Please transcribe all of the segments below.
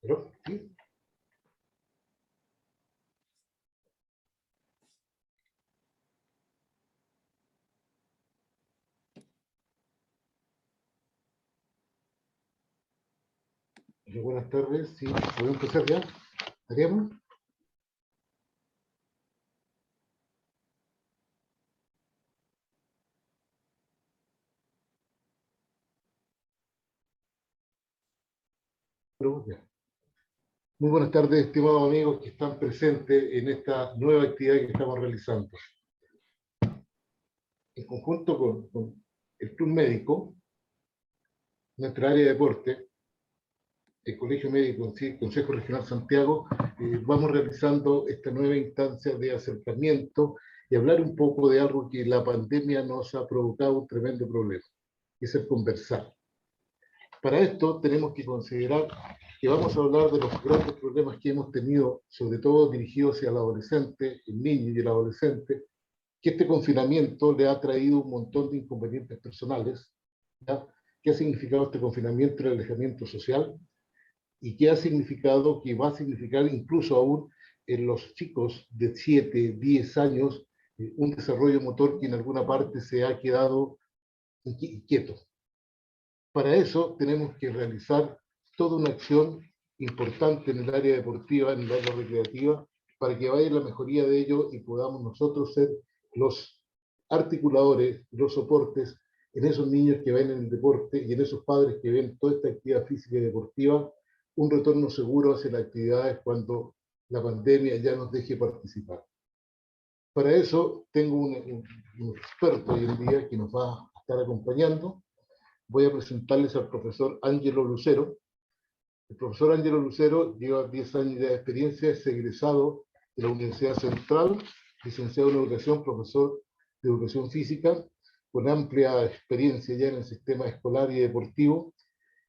Pero, ¿sí? Buenas tardes, sí, ¿podemos empezar ya? ¿Haríamos? Pero, ya. Muy buenas tardes, estimados amigos que están presentes en esta nueva actividad que estamos realizando. En conjunto con el Club Médico, nuestra área de deporte, el Colegio Médico en sí, el Consejo Regional Santiago, vamos realizando esta nueva instancia de acercamiento y hablar un poco de algo que la pandemia nos ha provocado un tremendo problema, que es el conversar. Para esto tenemos que considerar que vamos a hablar de los grandes problemas que hemos tenido, sobre todo dirigidos hacia el adolescente, el niño y el adolescente, que este confinamiento le ha traído un montón de inconvenientes personales, ¿ya? ¿Qué ha significado este confinamiento, el alejamiento social? ¿Y qué ha significado, que va a significar incluso aún en los chicos de 7, 10 años, un desarrollo motor que en alguna parte se ha quedado quieto? Para eso tenemos que realizar toda una acción importante en el área deportiva, en el área recreativa, para que vaya la mejoría de ello y podamos nosotros ser los articuladores, los soportes en esos niños que ven en el deporte y en esos padres que ven toda esta actividad física y deportiva, un retorno seguro hacia las actividades cuando la pandemia ya nos deje participar. Para eso tengo un experto hoy en día que nos va a estar acompañando. Voy a presentarles al profesor Ángelo Lucero. El profesor Ángelo Lucero lleva 10 años de experiencia, es egresado de la Universidad Central, licenciado en educación, profesor de educación física, con amplia experiencia ya en el sistema escolar y deportivo.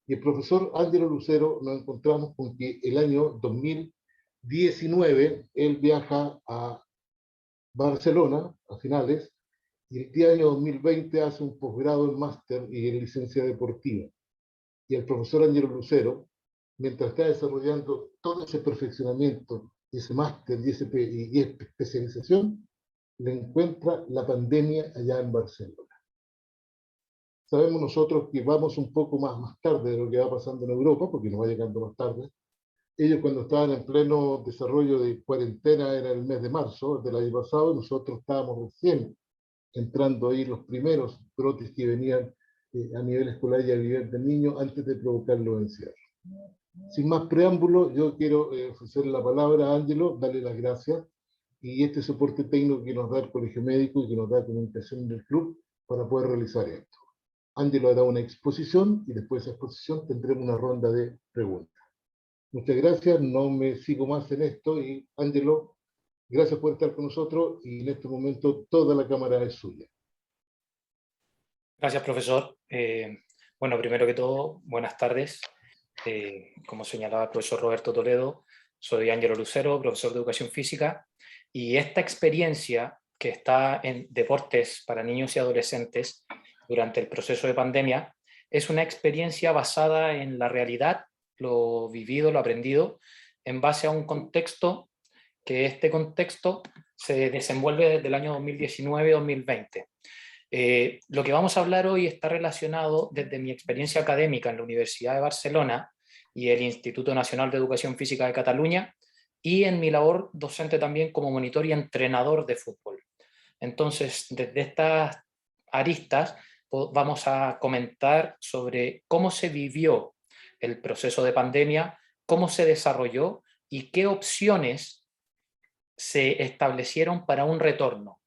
Y el profesor Ángelo Lucero nos encontramos con que el año 2019 él viaja a Barcelona a finales, y el año 2020 hace un posgrado en máster y en licencia deportiva. Y el profesor Ángelo Lucero, mientras está desarrollando todo ese perfeccionamiento, ese máster y especialización, le encuentra la pandemia allá en Barcelona. Sabemos nosotros que vamos un poco más tarde de lo que va pasando en Europa, porque nos va llegando más tarde. Ellos cuando estaban en pleno desarrollo de cuarentena era el mes de marzo del año pasado, y nosotros estábamos recién entrando ahí los primeros brotes que venían a nivel escolar y a nivel del niño antes de provocar los encierros. Sin más preámbulo, yo quiero ofrecer la palabra a Ángelo, darle las gracias y este soporte técnico que nos da el Colegio Médico y que nos da comunicación del club para poder realizar esto. Ángelo hará una exposición y después de esa exposición tendremos una ronda de preguntas. Muchas gracias, no me sigo más en esto y Ángelo, gracias por estar con nosotros y en este momento toda la cámara es suya. Gracias, profesor. Bueno, primero que todo, buenas tardes. Como señalaba el profesor Roberto Toledo, soy Ángelo Lucero, profesor de Educación Física, y esta experiencia que está en deportes para niños y adolescentes durante el proceso de pandemia es una experiencia basada en la realidad, lo vivido, lo aprendido, en base a un contexto que este contexto se desenvuelve desde el año 2019-2020. Lo que vamos a hablar hoy está relacionado desde mi experiencia académica en la Universidad de Barcelona y el Instituto Nacional de Educación Física de Cataluña, y en mi labor docente también como monitor y entrenador de fútbol. Entonces, desde estas aristas vamos a comentar sobre cómo se vivió el proceso de pandemia, cómo se desarrolló y qué opciones se establecieron para un retorno.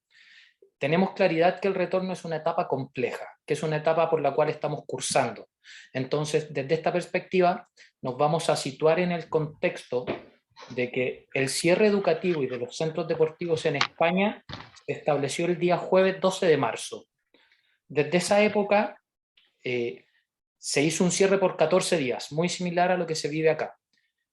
Tenemos claridad que el retorno es una etapa compleja, que es una etapa por la cual estamos cursando. Entonces, desde esta perspectiva, nos vamos a situar en el contexto de que el cierre educativo y de los centros deportivos en España se estableció el día jueves 12 de marzo. Desde esa época se hizo un cierre por 14 días, muy similar a lo que se vive acá.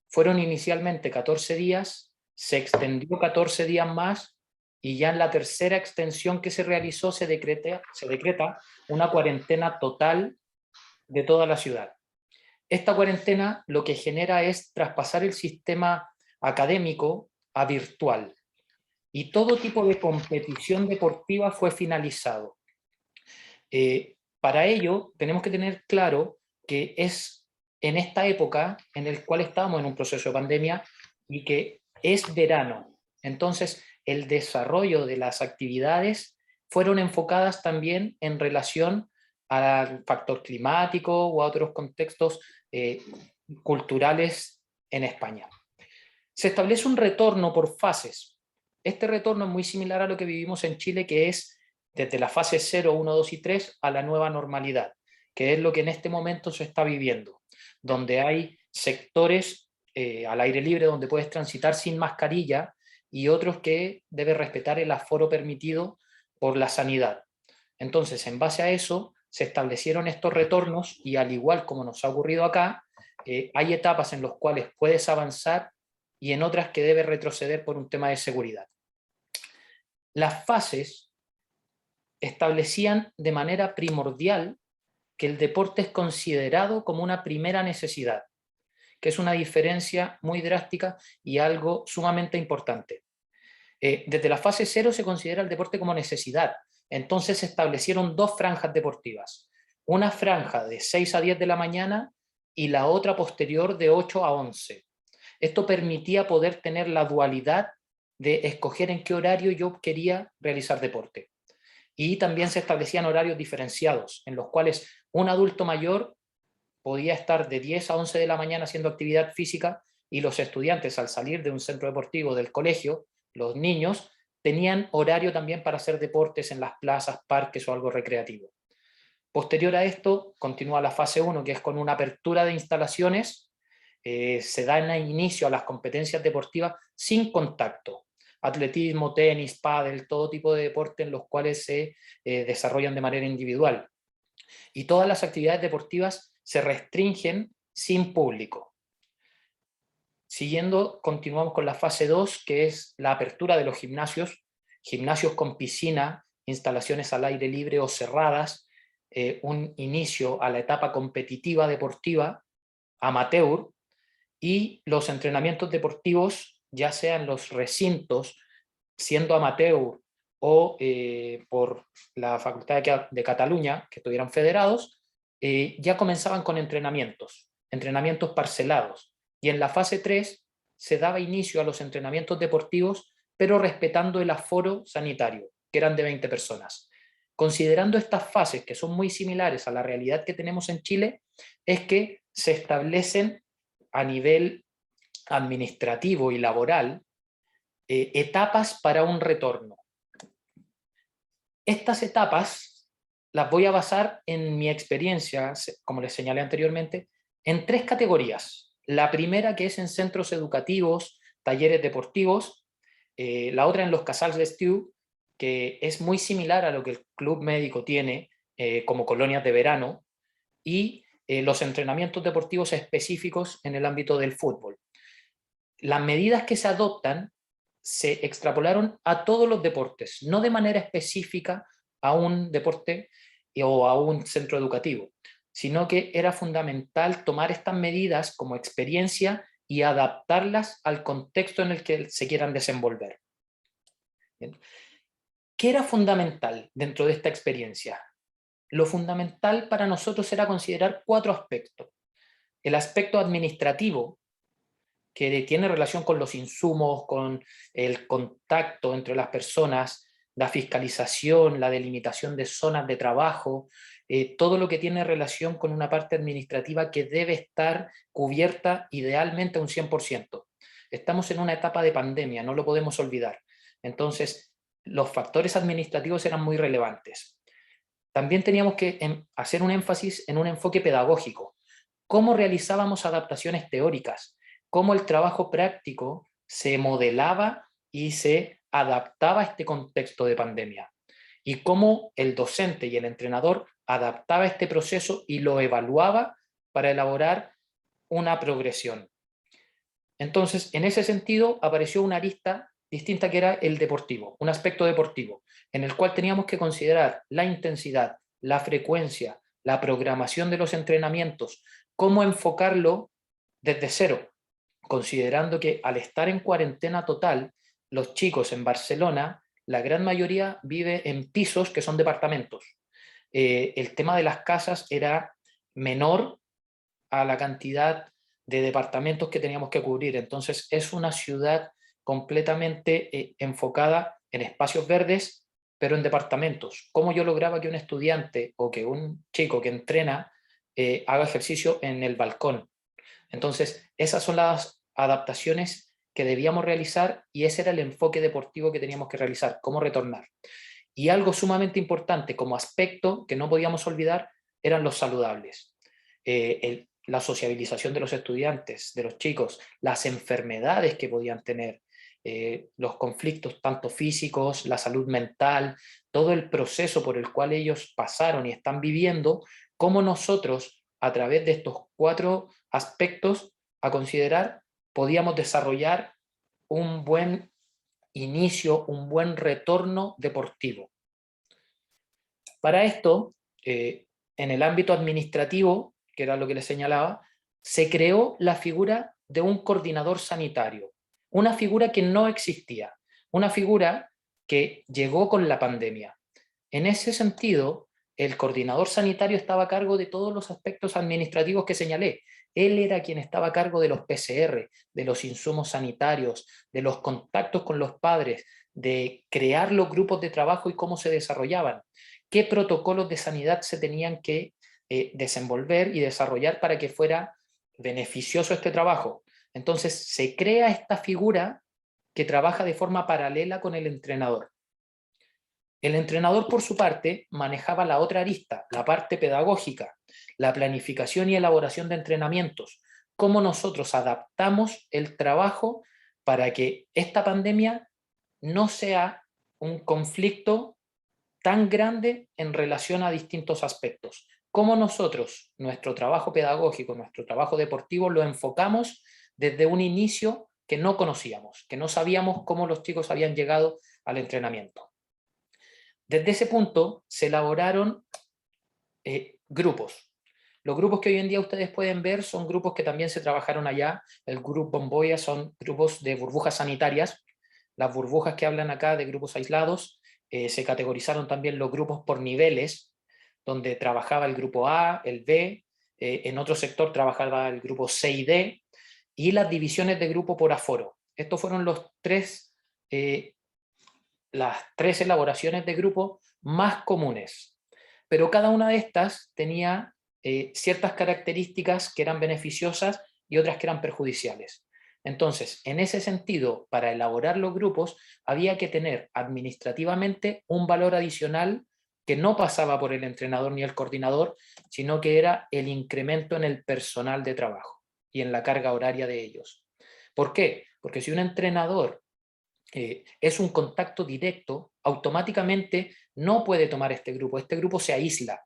Fueron inicialmente 14 días, se extendió 14 días más, y ya en la tercera extensión que se realizó se decreta una cuarentena total de toda la ciudad. esta cuarentena lo que genera es traspasar el sistema académico a virtual, y todo tipo de competición deportiva fue finalizado. Para ello tenemos que tener claro que es en esta época en el cual estamos en un proceso de pandemia y que es verano. Entonces, el desarrollo de las actividades fueron enfocadas también en relación al factor climático o a otros contextos culturales en España. Se establece un retorno por fases. Este retorno es muy similar a lo que vivimos en Chile, que es desde la fase 0, 1, 2 y 3 a la nueva normalidad, que es lo que en este momento se está viviendo, donde hay sectores al aire libre donde puedes transitar sin mascarilla y otros que deben respetar el aforo permitido por la sanidad. Entonces, en base a eso, se establecieron estos retornos y, al igual como nos ha ocurrido acá, hay etapas en las cuales puedes avanzar y en otras que debes retroceder por un tema de seguridad. Las fases establecían de manera primordial que el deporte es considerado como una primera necesidad, que es una diferencia muy drástica y algo sumamente importante. Desde la fase 0 se considera el deporte como necesidad, entonces se establecieron dos franjas deportivas, una franja de 6 a 10 de la mañana y la otra posterior de 8 a 11. Esto permitía poder tener la dualidad de escoger en qué horario yo quería realizar deporte. Y también se establecían horarios diferenciados, en los cuales un adulto mayor podía estar de 10 a 11 de la mañana haciendo actividad física, y los estudiantes, al salir de un centro deportivo del colegio, los niños, tenían horario también para hacer deportes en las plazas, parques o algo recreativo. Posterior a esto, continúa la fase 1, que es con una apertura de instalaciones. Se da inicio a las competencias deportivas sin contacto. Atletismo, tenis, pádel, todo tipo de deporte en los cuales se desarrollan de manera individual. Y todas las actividades deportivas se restringen sin público. Siguiendo, continuamos con la fase 2, que es la apertura de los gimnasios, gimnasios con piscina, instalaciones al aire libre o cerradas, un inicio a la etapa competitiva deportiva, amateur, y los entrenamientos deportivos, ya sean los recintos, siendo amateur o por la Facultad de Cataluña, que estuvieran federados, ya comenzaban con entrenamientos parcelados. Y en la fase 3 se daba inicio a los entrenamientos deportivos, pero respetando el aforo sanitario, que eran de 20 personas. Considerando estas fases, que son muy similares a la realidad que tenemos en Chile, es que se establecen a nivel administrativo y laboral etapas para un retorno. Estas etapas las voy a basar en mi experiencia, como les señalé anteriormente, en 3 categorías. La primera, que es en centros educativos, talleres deportivos, la otra en los casals d'estiu, que es muy similar a lo que el club médico tiene como colonias de verano, y los entrenamientos deportivos específicos en el ámbito del fútbol. Las medidas que se adoptan se extrapolaron a todos los deportes, no de manera específica a un deporte o a un centro educativo, sino que era fundamental tomar estas medidas como experiencia y adaptarlas al contexto en el que se quieran desenvolver. Bien. ¿Qué era fundamental dentro de esta experiencia? Lo fundamental para nosotros era considerar 4 aspectos. El aspecto administrativo, que tiene relación con los insumos, con el contacto entre las personas, la fiscalización, la delimitación de zonas de trabajo, todo lo que tiene relación con una parte administrativa que debe estar cubierta idealmente a un 100%. Estamos en una etapa de pandemia, no lo podemos olvidar. Entonces, los factores administrativos eran muy relevantes. También teníamos que hacer un énfasis en un enfoque pedagógico. ¿Cómo realizábamos adaptaciones teóricas? Cómo el trabajo práctico se modelaba y se adaptaba a este contexto de pandemia, y cómo el docente y el entrenador adaptaba este proceso y lo evaluaba para elaborar una progresión. Entonces, en ese sentido, apareció una arista distinta, que era el deportivo, un aspecto deportivo, en el cual teníamos que considerar la intensidad, la frecuencia, la programación de los entrenamientos, cómo enfocarlo desde cero, considerando que al estar en cuarentena total, los chicos en Barcelona, la gran mayoría vive en pisos que son departamentos. El tema de las casas era menor a la cantidad de departamentos que teníamos que cubrir. Entonces es una ciudad completamente enfocada en espacios verdes, pero en departamentos. ¿Cómo yo lograba que un estudiante o que un chico que entrena haga ejercicio en el balcón? Entonces, esas son las adaptaciones que debíamos realizar y ese era el enfoque deportivo que teníamos que realizar, cómo retornar. Y algo sumamente importante como aspecto que no podíamos olvidar eran los saludables. La sociabilización de los estudiantes, de los chicos, las enfermedades que podían tener, los conflictos tanto físicos, la salud mental, todo el proceso por el cual ellos pasaron y están viviendo, cómo nosotros, a través de estos 4 aspectos a considerar, podíamos desarrollar un buen inicio, un buen retorno deportivo. Para esto, en el ámbito administrativo, que era lo que les señalaba, se creó la figura de un coordinador sanitario, una figura que no existía, una figura que llegó con la pandemia. En ese sentido, el coordinador sanitario estaba a cargo de todos los aspectos administrativos que señalé. Él era quien estaba a cargo de los PCR, de los insumos sanitarios, de los contactos con los padres, de crear los grupos de trabajo y cómo se desarrollaban, qué protocolos de sanidad se tenían que desenvolver y desarrollar para que fuera beneficioso este trabajo. Entonces se crea esta figura que trabaja de forma paralela con el entrenador. El entrenador, por su parte, manejaba la otra arista, la parte pedagógica, la planificación y elaboración de entrenamientos, cómo nosotros adaptamos el trabajo para que esta pandemia no sea un conflicto tan grande en relación a distintos aspectos. Cómo nosotros, nuestro trabajo pedagógico, nuestro trabajo deportivo, lo enfocamos desde un inicio que no conocíamos, que no sabíamos cómo los chicos habían llegado al entrenamiento. Desde ese punto se elaboraron grupos. Los grupos que hoy en día ustedes pueden ver son grupos que también se trabajaron allá. El Grupo Bomboya son grupos de burbujas sanitarias. Las burbujas que hablan acá de grupos aislados, se categorizaron también los grupos por niveles, donde trabajaba el grupo A, el B, en otro sector trabajaba el grupo C y D, y las divisiones de grupo por aforo. Estos fueron las 3 elaboraciones de grupo más comunes, pero cada una de estas tenía ciertas características que eran beneficiosas y otras que eran perjudiciales. Entonces, en ese sentido, para elaborar los grupos había que tener administrativamente un valor adicional que no pasaba por el entrenador ni el coordinador, sino que era el incremento en el personal de trabajo y en la carga horaria de ellos. ¿Por qué? Porque si un entrenador es un contacto directo, automáticamente no puede tomar este grupo se aísla,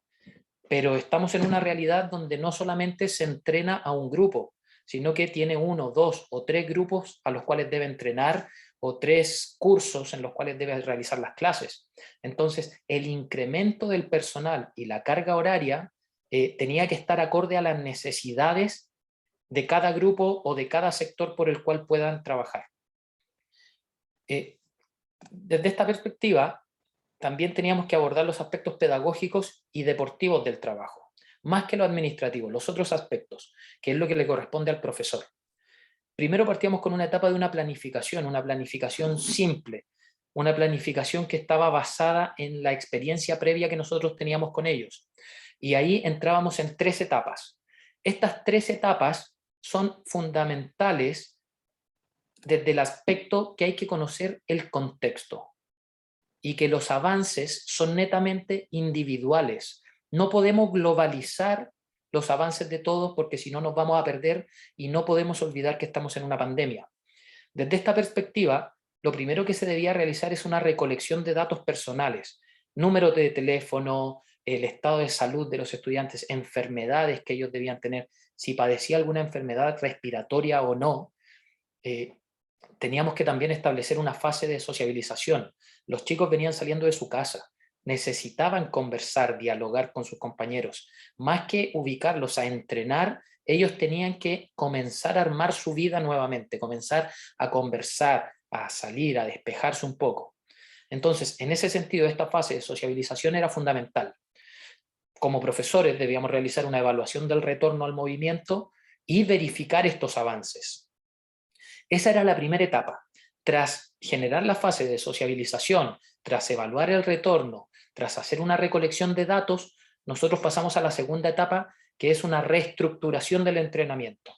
pero estamos en una realidad donde no solamente se entrena a un grupo, sino que tiene 1, 2 o 3 grupos a los cuales debe entrenar o 3 cursos en los cuales debe realizar las clases. Entonces, el incremento del personal y la carga horaria tenía que estar acorde a las necesidades de cada grupo o de cada sector por el cual puedan trabajar. Desde esta perspectiva, también teníamos que abordar los aspectos pedagógicos y deportivos del trabajo, más que lo administrativo, los otros aspectos, que es lo que le corresponde al profesor. Primero partíamos con una etapa de una planificación simple, una planificación que estaba basada en la experiencia previa que nosotros teníamos con ellos. Y ahí entrábamos en 3 etapas. Estas 3 etapas son fundamentales desde el aspecto que hay que conocer el contexto y que los avances son netamente individuales. No podemos globalizar los avances de todos porque si no nos vamos a perder y no podemos olvidar que estamos en una pandemia. Desde esta perspectiva, lo primero que se debía realizar es una recolección de datos personales, números de teléfono, el estado de salud de los estudiantes, enfermedades que ellos debían tener, si padecía alguna enfermedad respiratoria o no. Teníamos que también establecer una fase de sociabilización. Los chicos venían saliendo de su casa, necesitaban conversar, dialogar con sus compañeros. Más que ubicarlos a entrenar, ellos tenían que comenzar a armar su vida nuevamente, comenzar a conversar, a salir, a despejarse un poco. Entonces, en ese sentido, esta fase de sociabilización era fundamental. Como profesores debíamos realizar una evaluación del retorno al movimiento y verificar estos avances. Esa era la primera etapa. Tras generar la fase de sociabilización, tras evaluar el retorno, tras hacer una recolección de datos, nosotros pasamos a la segunda etapa, que es una reestructuración del entrenamiento.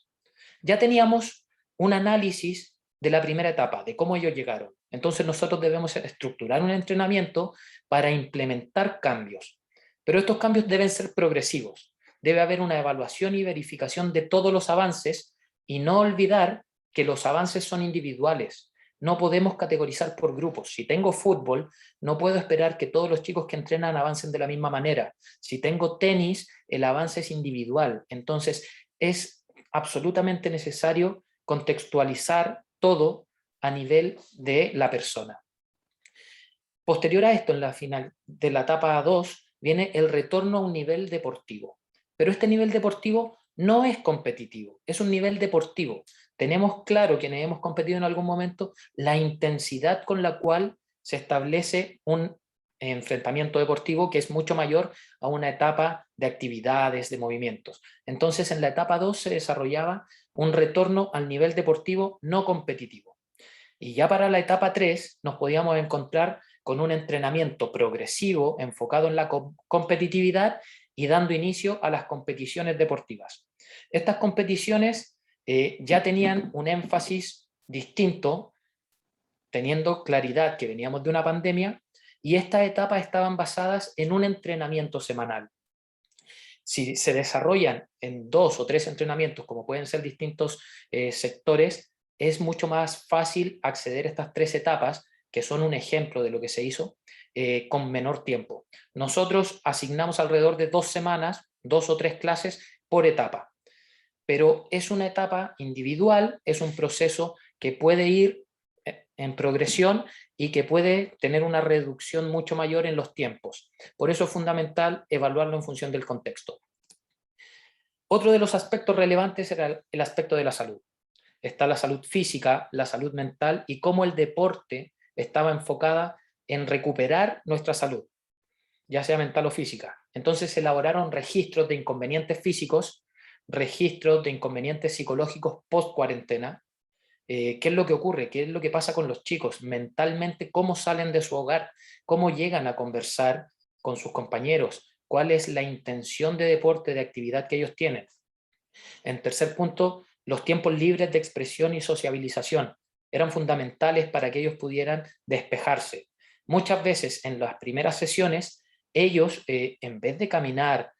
Ya teníamos un análisis de la primera etapa, de cómo ellos llegaron. Entonces nosotros debemos estructurar un entrenamiento para implementar cambios. Pero estos cambios deben ser progresivos. Debe haber una evaluación y verificación de todos los avances y no olvidar que los avances son individuales. No podemos categorizar por grupos. Si tengo fútbol, no puedo esperar que todos los chicos que entrenan avancen de la misma manera. Si tengo tenis, el avance es individual. Entonces, es absolutamente necesario contextualizar todo a nivel de la persona. Posterior a esto, en la final de la etapa 2, viene el retorno a un nivel deportivo. Pero este nivel deportivo no es competitivo, es un nivel deportivo. Tenemos claro, quienes hemos competido en algún momento, la intensidad con la cual se establece un enfrentamiento deportivo que es mucho mayor a una etapa de actividades, de movimientos. Entonces, en la etapa 2 se desarrollaba un retorno al nivel deportivo no competitivo. Y ya para la etapa 3 nos podíamos encontrar con un entrenamiento progresivo enfocado en la competitividad y dando inicio a las competiciones deportivas. Estas competiciones ya tenían un énfasis distinto, teniendo claridad que veníamos de una pandemia, y estas etapas estaban basadas en un entrenamiento semanal. Si se desarrollan en 2 o 3 entrenamientos, como pueden ser distintos sectores, es mucho más fácil acceder a estas 3 etapas, que son un ejemplo de lo que se hizo, con menor tiempo. Nosotros asignamos alrededor de 2 semanas, 2 o 3 clases por etapa, pero es una etapa individual, es un proceso que puede ir en progresión y que puede tener una reducción mucho mayor en los tiempos. Por eso es fundamental evaluarlo en función del contexto. Otro de los aspectos relevantes era el aspecto de la salud. Está la salud física, la salud mental y cómo el deporte estaba enfocada en recuperar nuestra salud, ya sea mental o física. Entonces se elaboraron registros de inconvenientes físicos, registros de inconvenientes psicológicos post-cuarentena. ¿Qué es lo que ocurre? ¿Qué es lo que pasa con los chicos mentalmente? ¿Cómo salen de su hogar? ¿Cómo llegan a conversar con sus compañeros? ¿Cuál es la intención de deporte, de actividad que ellos tienen? En tercer punto, los tiempos libres de expresión y sociabilización eran fundamentales para que ellos pudieran despejarse. Muchas veces en las primeras sesiones, ellos, en vez de caminar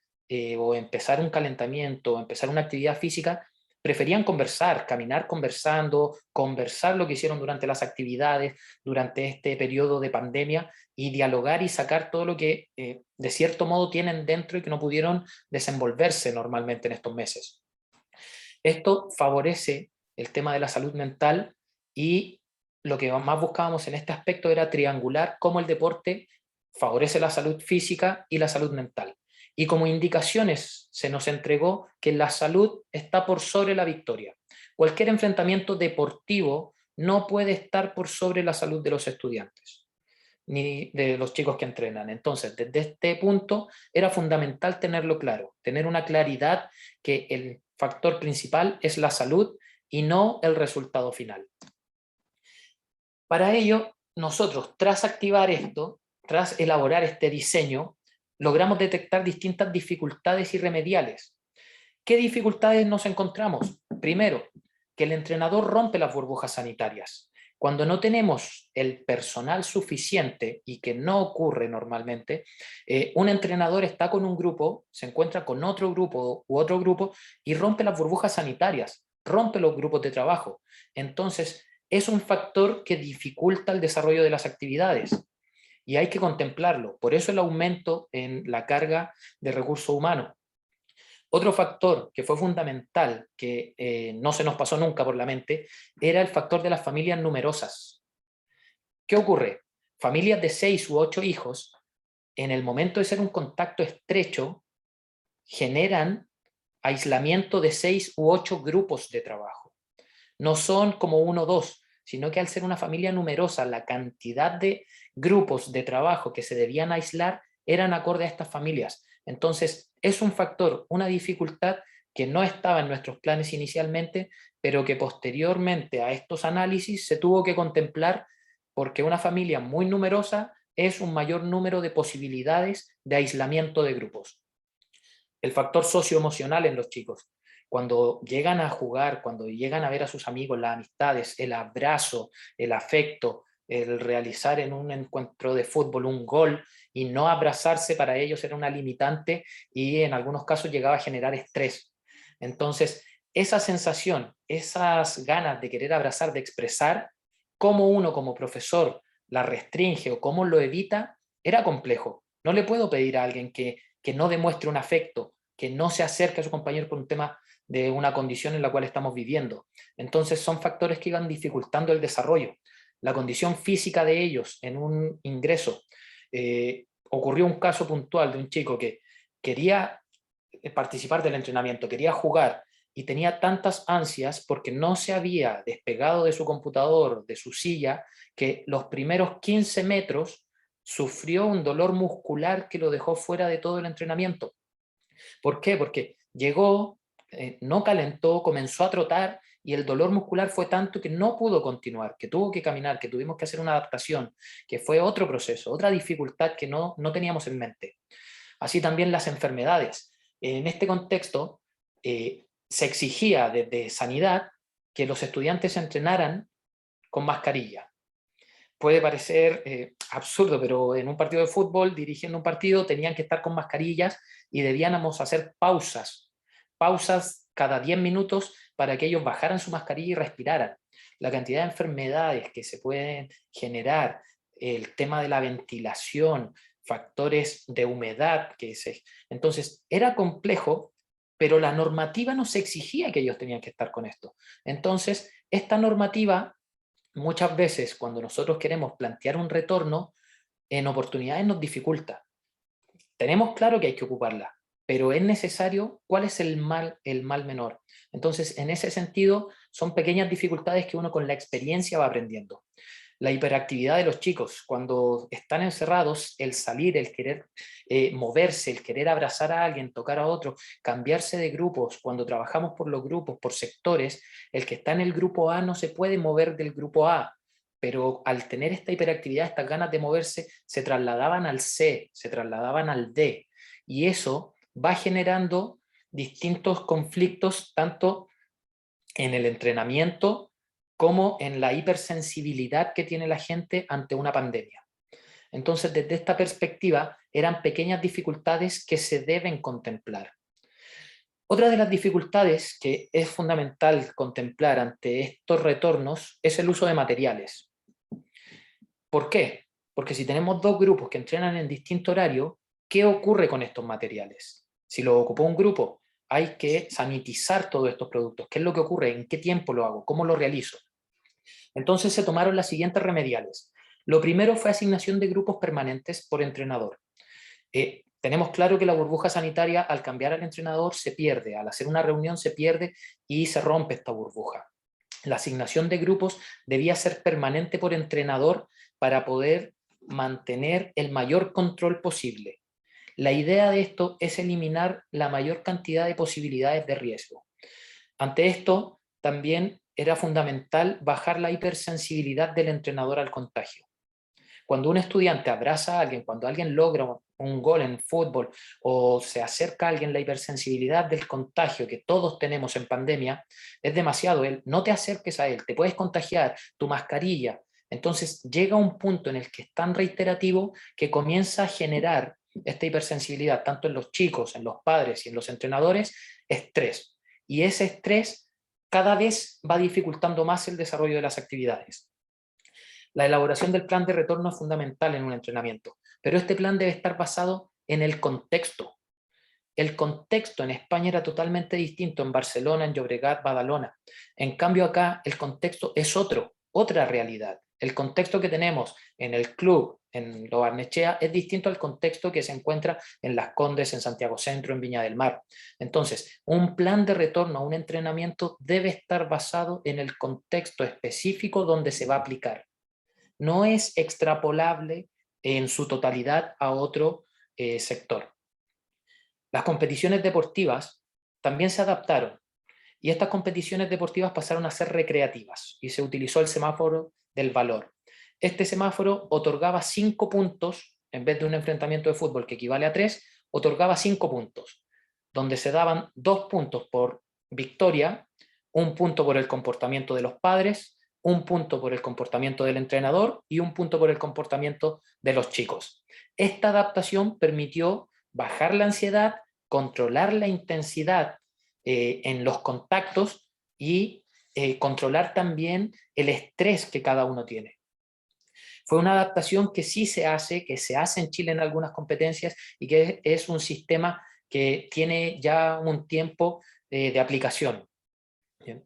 o empezar un calentamiento o empezar una actividad física, preferían conversar, caminar conversando, conversar lo que hicieron durante las actividades, durante este periodo de pandemia, y dialogar y sacar todo lo que de cierto modo tienen dentro y que no pudieron desenvolverse normalmente en estos meses. Esto favorece el tema de la salud mental, y lo que más buscábamos en este aspecto era triangular cómo el deporte favorece la salud física y la salud mental. Y como indicaciones se nos entregó que la salud está por sobre la victoria. Cualquier enfrentamiento deportivo no puede estar por sobre la salud de los estudiantes, ni de los chicos que entrenan. Entonces, desde este punto era fundamental tenerlo claro, tener una claridad que el factor principal es la salud y no el resultado final. Para ello, nosotros, tras activar esto, tras elaborar este diseño, logramos detectar distintas dificultades irremediables. ¿Qué dificultades nos encontramos? Primero, que el entrenador rompe las burbujas sanitarias. Cuando no tenemos el personal suficiente, y que no ocurre normalmente, un entrenador está con un grupo, se encuentra con otro grupo u otro grupo y rompe las burbujas sanitarias, rompe los grupos de trabajo. Entonces, es un factor que dificulta el desarrollo de las actividades y hay que contemplarlo. Por eso el aumento en la carga de recursos humanos. Otro factor que fue fundamental, que no se nos pasó nunca por la mente, era el factor de las familias numerosas. ¿Qué ocurre? Familias de 6 u 8 hijos, en el momento de ser un contacto estrecho, generan aislamiento de 6 u 8 grupos de trabajo. No son como 1 o 2, sino que al ser una familia numerosa, la cantidad de grupos de trabajo que se debían aislar eran acorde a estas familias. Entonces, es un factor, una dificultad que no estaba en nuestros planes inicialmente, pero que posteriormente a estos análisis se tuvo que contemplar porque una familia muy numerosa es un mayor número de posibilidades de aislamiento de grupos. El factor socioemocional en los chicos. Cuando llegan a jugar, cuando llegan a ver a sus amigos, las amistades, el abrazo, el afecto, el realizar en un encuentro de fútbol un gol y no abrazarse para ellos era una limitante y en algunos casos llegaba a generar estrés. Entonces, esa sensación, esas ganas de querer abrazar, de expresar, cómo uno como profesor la restringe o cómo lo evita, era complejo. No le puedo pedir a alguien que no demuestre un afecto, que no se acerque a su compañero por un tema de una condición en la cual estamos viviendo. Entonces son factores que iban dificultando el desarrollo. La condición física de ellos en un ingreso. Ocurrió un caso puntual de un chico que quería participar del entrenamiento, quería jugar y tenía tantas ansias porque no se había despegado de su computador, de su silla, que los primeros 15 metros sufrió un dolor muscular que lo dejó fuera de todo el entrenamiento. ¿Por qué? Porque llegó, no calentó, comenzó a trotar y el dolor muscular fue tanto que no pudo continuar, que tuvo que caminar, que tuvimos que hacer una adaptación, que fue otro proceso, otra dificultad que no teníamos en mente. Así también las enfermedades. En este contexto, se exigía desde sanidad que los estudiantes entrenaran con mascarilla. Puede parecer absurdo, pero en un partido de fútbol, dirigiendo un partido, tenían que estar con mascarillas y debíamos hacer pausas cada 10 minutos para que ellos bajaran su mascarilla y respiraran. La cantidad de enfermedades que se pueden generar, el tema de la ventilación, factores de humedad, entonces era complejo, pero la normativa nos exigía que ellos tenían que estar con esto. Entonces, esta normativa, muchas veces cuando nosotros queremos plantear un retorno, en oportunidades nos dificulta. Tenemos claro que hay que ocuparla, pero es necesario, ¿cuál es el mal menor? Entonces, en ese sentido, son pequeñas dificultades que uno con la experiencia va aprendiendo. La hiperactividad de los chicos, cuando están encerrados, el salir, el querer moverse, el querer abrazar a alguien, tocar a otro, cambiarse de grupos, cuando trabajamos por los grupos, por sectores, el que está en el grupo A no se puede mover del grupo A, pero al tener esta hiperactividad, estas ganas de moverse, se trasladaban al C, se trasladaban al D, y eso va generando distintos conflictos, tanto en el entrenamiento como en la hipersensibilidad que tiene la gente ante una pandemia. Entonces, desde esta perspectiva, eran pequeñas dificultades que se deben contemplar. Otra de las dificultades que es fundamental contemplar ante estos retornos es el uso de materiales. ¿Por qué? Porque si tenemos 2 grupos que entrenan en distinto horario, ¿qué ocurre con estos materiales? Si lo ocupó un grupo, hay que sanitizar todos estos productos. ¿Qué es lo que ocurre? ¿En qué tiempo lo hago? ¿Cómo lo realizo? Entonces se tomaron las siguientes remediales. Lo primero fue asignación de grupos permanentes por entrenador. Tenemos claro que la burbuja sanitaria, al cambiar al entrenador, se pierde. Al hacer una reunión se pierde y se rompe esta burbuja. La asignación de grupos debía ser permanente por entrenador para poder mantener el mayor control posible. La idea de esto es eliminar la mayor cantidad de posibilidades de riesgo. Ante esto, también era fundamental bajar la hipersensibilidad del entrenador al contagio. Cuando un estudiante abraza a alguien, cuando alguien logra un gol en fútbol o se acerca a alguien, la hipersensibilidad del contagio que todos tenemos en pandemia es demasiado. No te acerques a él, te puedes contagiar, tu mascarilla. Entonces llega un punto en el que es tan reiterativo que comienza a generar esta hipersensibilidad, tanto en los chicos, en los padres y en los entrenadores, estrés. Y ese estrés cada vez va dificultando más el desarrollo de las actividades. La elaboración del plan de retorno es fundamental en un entrenamiento, pero este plan debe estar basado en el contexto. El contexto en España era totalmente distinto, en Barcelona, en Llobregat, Badalona. En cambio acá el contexto es otra realidad. El contexto que tenemos en el club, en Lo Barnechea, es distinto al contexto que se encuentra en Las Condes, en Santiago Centro, en Viña del Mar. Entonces, un plan de retorno a un entrenamiento debe estar basado en el contexto específico donde se va a aplicar. No es extrapolable en su totalidad a otro sector. Las competiciones deportivas también se adaptaron y estas competiciones deportivas pasaron a ser recreativas y se utilizó el semáforo del valor. Este semáforo otorgaba 5 puntos, en vez de un enfrentamiento de fútbol que equivale a 3, otorgaba 5 puntos, donde se daban 2 puntos por victoria, 1 punto por el comportamiento de los padres, 1 punto por el comportamiento del entrenador y 1 punto por el comportamiento de los chicos. Esta adaptación permitió bajar la ansiedad, controlar la intensidad en los contactos y controlar también el estrés que cada uno tiene. Fue una adaptación que sí se hace, que se hace en Chile en algunas competencias y que es un sistema que tiene ya un tiempo de aplicación. ¿Bien?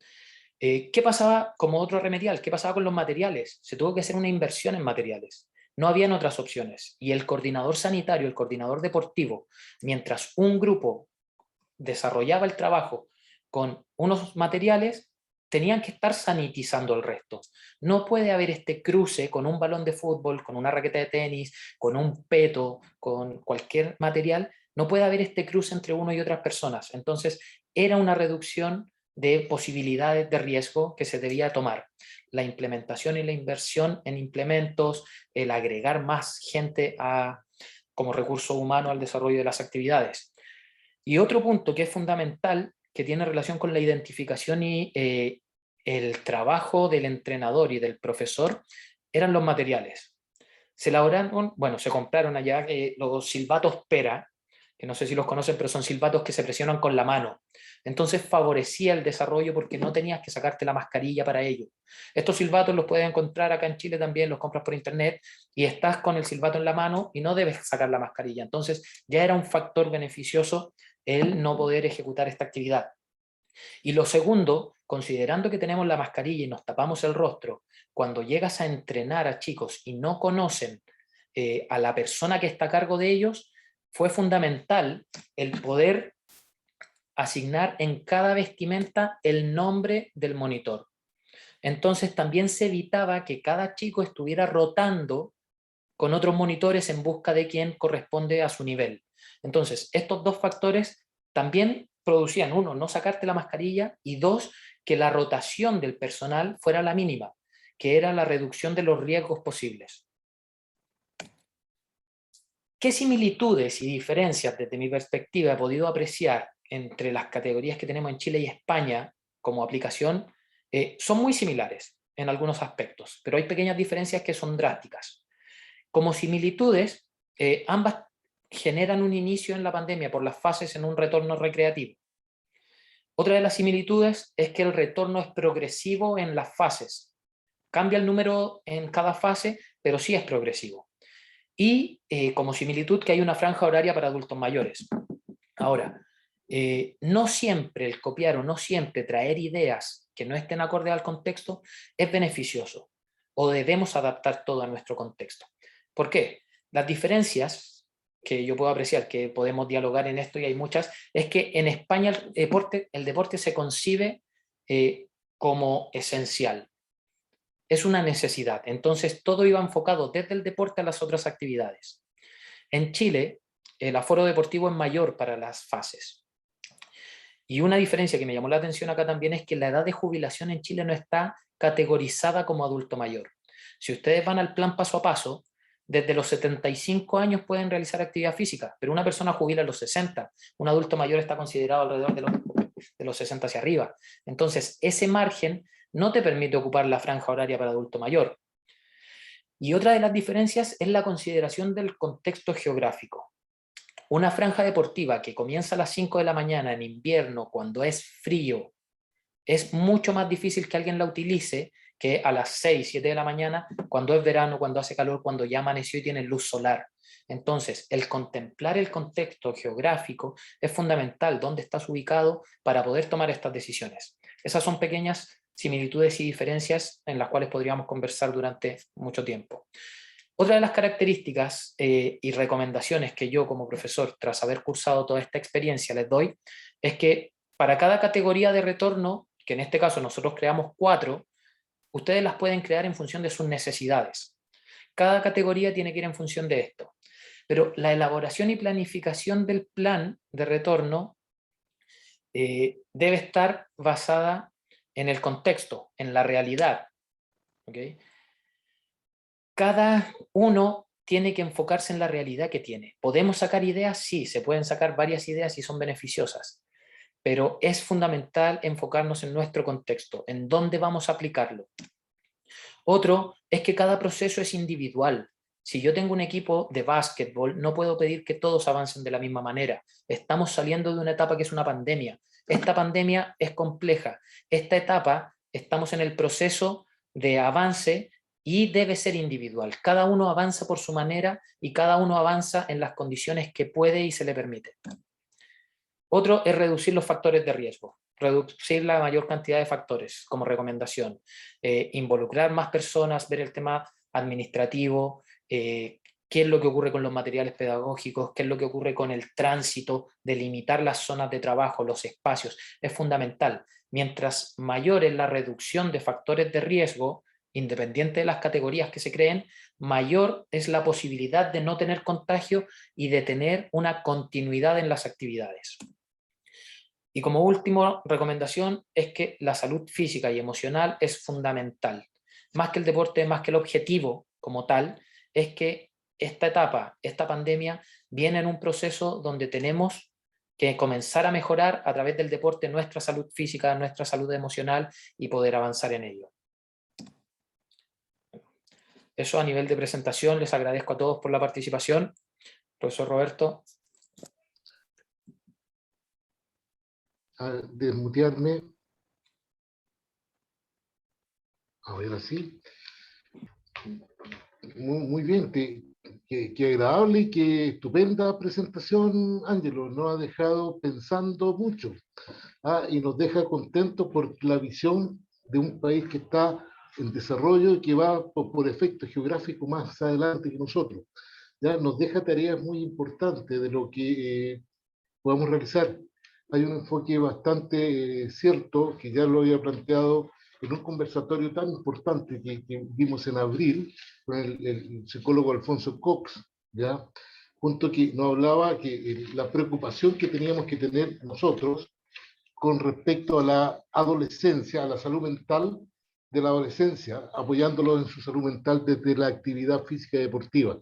¿Qué pasaba como otro remedial? ¿Qué pasaba con los materiales? Se tuvo que hacer una inversión en materiales. No habían otras opciones. Y el coordinador sanitario, el coordinador deportivo, mientras un grupo desarrollaba el trabajo con unos materiales, tenían que estar sanitizando el resto. No puede haber este cruce con un balón de fútbol, con una raqueta de tenis, con un peto, con cualquier material. No puede haber este cruce entre uno y otras personas. Entonces, era una reducción de posibilidades de riesgo que se debía tomar. La implementación y la inversión en implementos, el agregar más gente como recurso humano al desarrollo de las actividades. Y otro punto que es fundamental, que tiene relación con la identificación y el trabajo del entrenador y del profesor, eran los materiales. Se elaboraron, bueno, se compraron allá los silbatos Pera, que no sé si los conocen, pero son silbatos que se presionan con la mano. Entonces favorecía el desarrollo porque no tenías que sacarte la mascarilla para ello. Estos silbatos los puedes encontrar acá en Chile también, los compras por internet y estás con el silbato en la mano y no debes sacar la mascarilla. Entonces ya era un factor beneficioso el no poder ejecutar esta actividad. Y lo segundo, considerando que tenemos la mascarilla y nos tapamos el rostro, cuando llegas a entrenar a chicos y no conocen a la persona que está a cargo de ellos, fue fundamental el poder asignar en cada vestimenta el nombre del monitor. Entonces también se evitaba que cada chico estuviera rotando con otros monitores en busca de quién corresponde a su nivel. Entonces, estos dos factores también producían, uno, no sacarte la mascarilla, y dos, que la rotación del personal fuera la mínima, que era la reducción de los riesgos posibles. ¿Qué similitudes y diferencias desde mi perspectiva he podido apreciar entre las categorías que tenemos en Chile y España como aplicación? Son muy similares en algunos aspectos, pero hay pequeñas diferencias que son drásticas. Como similitudes, ambas generan un inicio en la pandemia por las fases en un retorno recreativo. Otra de las similitudes es que el retorno es progresivo en las fases. Cambia el número en cada fase, pero sí es progresivo. Y como similitud que hay una franja horaria para adultos mayores. Ahora, no siempre el copiar o no siempre traer ideas que no estén acorde al contexto es beneficioso, o debemos adaptar todo a nuestro contexto. ¿Por qué? Las diferencias que yo puedo apreciar, que podemos dialogar en esto y hay muchas, es que en España el deporte se concibe como esencial. Es una necesidad. Entonces todo iba enfocado desde el deporte a las otras actividades. En Chile, el aforo deportivo es mayor para las fases. Y una diferencia que me llamó la atención acá también es que la edad de jubilación en Chile no está categorizada como adulto mayor. Si ustedes van al plan paso a paso, desde los 75 años pueden realizar actividad física, pero una persona jubila a los 60, un adulto mayor está considerado alrededor de los 60 hacia arriba. Entonces, ese margen no te permite ocupar la franja horaria para adulto mayor. Y otra de las diferencias es la consideración del contexto geográfico. Una franja deportiva que comienza a las 5 de la mañana en invierno, cuando es frío, es mucho más difícil que alguien la utilice que a las 6, 7 de la mañana, cuando es verano, cuando hace calor, cuando ya amaneció y tiene luz solar. Entonces, el contemplar el contexto geográfico es fundamental, dónde estás ubicado para poder tomar estas decisiones. Esas son pequeñas similitudes y diferencias en las cuales podríamos conversar durante mucho tiempo. Otra de las características y recomendaciones que yo como profesor, tras haber cursado toda esta experiencia, les doy, es que para cada categoría de retorno, que en este caso nosotros creamos 4, ustedes las pueden crear en función de sus necesidades. Cada categoría tiene que ir en función de esto. Pero la elaboración y planificación del plan de retorno debe estar basada en el contexto, en la realidad. ¿Okay? Cada uno tiene que enfocarse en la realidad que tiene. ¿Podemos sacar ideas? Sí, se pueden sacar varias ideas y son beneficiosas. Pero es fundamental enfocarnos en nuestro contexto, en dónde vamos a aplicarlo. Otro es que cada proceso es individual. Si yo tengo un equipo de básquetbol, no puedo pedir que todos avancen de la misma manera. Estamos saliendo de una etapa que es una pandemia. Esta pandemia es compleja. Esta etapa, estamos en el proceso de avance y debe ser individual. Cada uno avanza por su manera y cada uno avanza en las condiciones que puede y se le permite. Otro es reducir los factores de riesgo, reducir la mayor cantidad de factores como recomendación, involucrar más personas, ver el tema administrativo, qué es lo que ocurre con los materiales pedagógicos, qué es lo que ocurre con el tránsito, delimitar las zonas de trabajo, los espacios, es fundamental. Mientras mayor es la reducción de factores de riesgo, independiente de las categorías que se creen, mayor es la posibilidad de no tener contagio y de tener una continuidad en las actividades. Y como última recomendación es que la salud física y emocional es fundamental. Más que el deporte, más que el objetivo como tal, es que esta etapa, esta pandemia, viene en un proceso donde tenemos que comenzar a mejorar a través del deporte nuestra salud física, nuestra salud emocional y poder avanzar en ello. Eso a nivel de presentación, les agradezco a todos por la participación. Profesor Roberto. A desmutearme. A ver, así. Muy bien, qué agradable y qué estupenda presentación, Ángelo. Nos ha dejado pensando mucho, y nos deja contentos por la visión de un país que está en desarrollo y que va por efecto geográfico más adelante que nosotros. Ya nos deja tareas muy importantes de lo que podamos realizar. Hay un enfoque bastante cierto, que ya lo había planteado en un conversatorio tan importante que vimos en abril con el psicólogo Alfonso Cox, ¿ya? Junto que nos hablaba que la preocupación que teníamos que tener nosotros con respecto a la adolescencia, a la salud mental de la adolescencia, apoyándolo en su salud mental desde la actividad física y deportiva.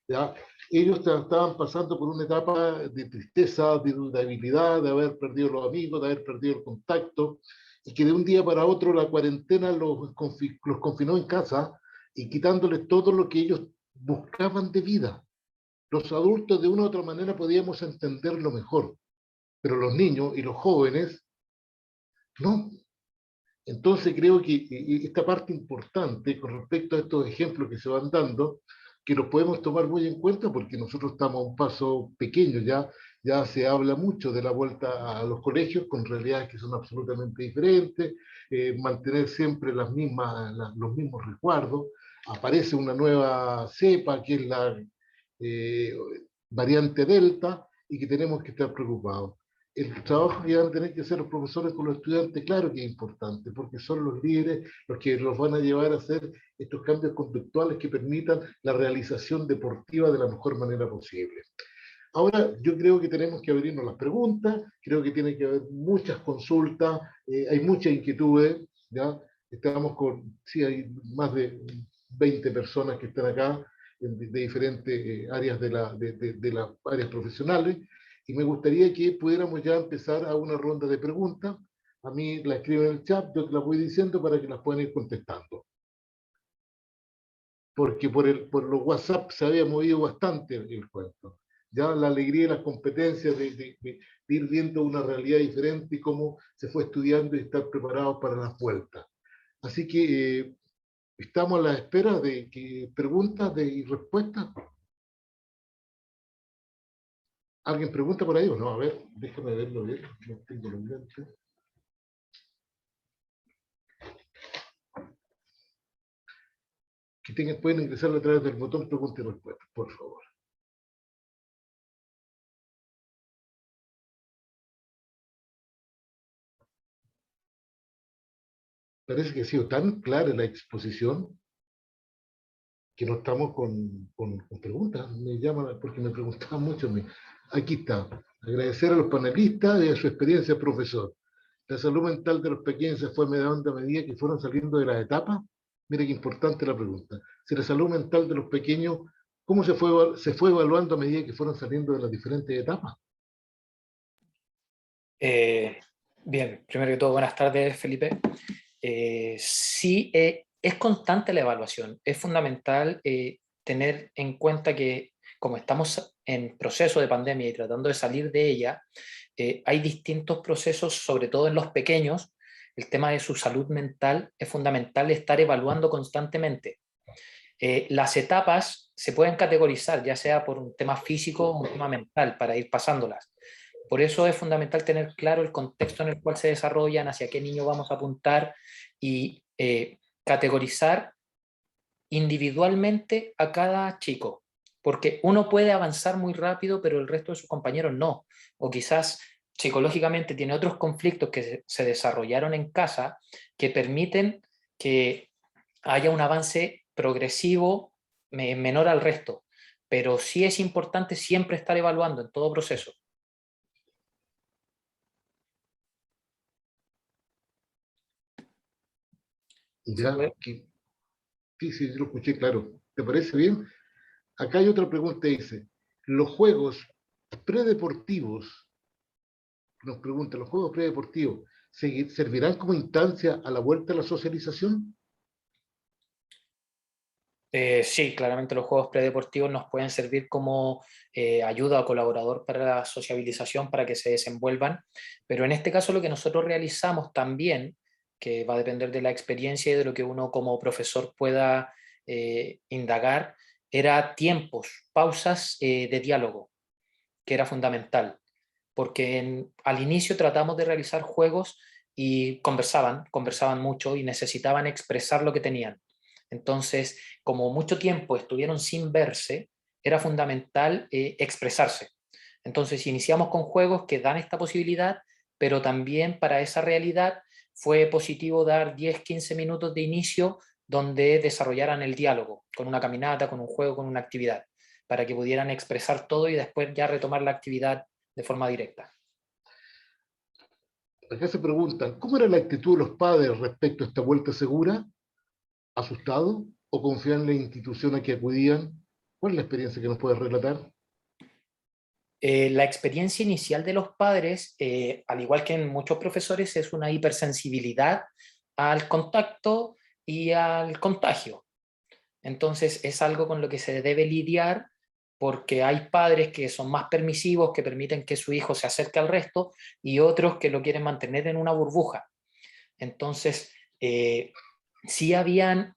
¿Ya? Ellos estaban pasando por una etapa de tristeza, de debilidad, de haber perdido los amigos, de haber perdido el contacto, y que de un día para otro la cuarentena los confinó en casa y quitándoles todo lo que ellos buscaban de vida. Los adultos de una u otra manera podíamos entenderlo mejor, pero los niños y los jóvenes no. Entonces creo que esta parte importante con respecto a estos ejemplos que se van dando, que los podemos tomar muy en cuenta porque nosotros estamos a un paso pequeño, ya se habla mucho de la vuelta a los colegios con realidades que son absolutamente diferentes, mantener siempre los mismos resguardos, aparece una nueva cepa que es la eh, variante Delta y que tenemos que estar preocupados. El trabajo que van a tener que hacer los profesores con los estudiantes, claro que es importante, porque son los líderes los que los van a llevar a hacer estos cambios conductuales que permitan la realización deportiva de la mejor manera posible. Ahora, yo creo que tenemos que abrirnos las preguntas, creo que tiene que haber muchas consultas, hay muchas inquietudes, ¿ya? Estamos sí, hay más de 20 personas que están acá de diferentes áreas de las áreas profesionales, y me gustaría que pudiéramos ya empezar a una ronda de preguntas. A mí la escriben en el chat, yo te las voy diciendo para que las puedan ir contestando. Porque por los WhatsApp se había movido bastante el cuento. Ya la alegría y las competencias de ir viendo una realidad diferente y cómo se fue estudiando y estar preparados para las vueltas. Así que estamos a la espera de preguntas y respuestas. ¿Alguien pregunta por ahí o no? A ver, déjame verlo bien. No tengo los lentes. pueden ingresar a través del botón pregunta y respuesta, por favor. Parece que ha sido tan clara la exposición que no estamos con preguntas. Me llaman porque me preguntaban mucho. Aquí está. Agradecer a los panelistas y a su experiencia, profesor. La salud mental de los pequeños se fue mejorando a medida que fueron saliendo de las etapas. Mire qué importante la pregunta. Si la salud mental de los pequeños, ¿cómo se fue evaluando a medida que fueron saliendo de las diferentes etapas? Bien, primero que todo, buenas tardes, Felipe. Sí, es constante la evaluación. Es fundamental tener en cuenta que como estamos en proceso de pandemia y tratando de salir de ella, hay distintos procesos, sobre todo en los pequeños. El tema de su salud mental es fundamental estar evaluando constantemente. Las etapas se pueden categorizar, ya sea por un tema físico o un tema mental, para ir pasándolas. Por eso es fundamental tener claro el contexto en el cual se desarrollan, hacia qué niño vamos a apuntar y categorizar individualmente a cada chico, porque uno puede avanzar muy rápido, pero el resto de sus compañeros no, o quizás psicológicamente tiene otros conflictos que se desarrollaron en casa que permiten que haya un avance progresivo menor al resto, pero sí es importante siempre estar evaluando en todo proceso. Ya, sí, sí, yo lo escuché, claro. ¿Te parece bien? Acá hay otra pregunta, dice, ¿los juegos predeportivos, nos pregunta, ¿los juegos predeportivos servirán como instancia a la vuelta a la socialización? Sí, claramente los juegos predeportivos nos pueden servir como ayuda o colaborador para la sociabilización, para que se desenvuelvan, pero en este caso lo que nosotros realizamos también, que va a depender de la experiencia y de lo que uno como profesor pueda indagar, era tiempos, pausas de diálogo, que era fundamental, porque al inicio tratamos de realizar juegos y conversaban mucho y necesitaban expresar lo que tenían. Entonces, como mucho tiempo estuvieron sin verse, era fundamental expresarse. Entonces, iniciamos con juegos que dan esta posibilidad, pero también para esa realidad fue positivo dar 10-15 minutos de inicio donde desarrollaran el diálogo, con una caminata, con un juego, con una actividad, para que pudieran expresar todo y después ya retomar la actividad de forma directa. Acá se preguntan, ¿cómo era la actitud de los padres respecto a esta vuelta segura? ¿Asustados o confían en la institución a que acudían? ¿Cuál es la experiencia que nos puedes relatar? La experiencia inicial de los padres, al igual que en muchos profesores, es una hipersensibilidad al contacto y al contagio. Entonces es algo con lo que se debe lidiar, porque hay padres que son más permisivos, que permiten que su hijo se acerque al resto, y otros que lo quieren mantener en una burbuja. Entonces, sí habían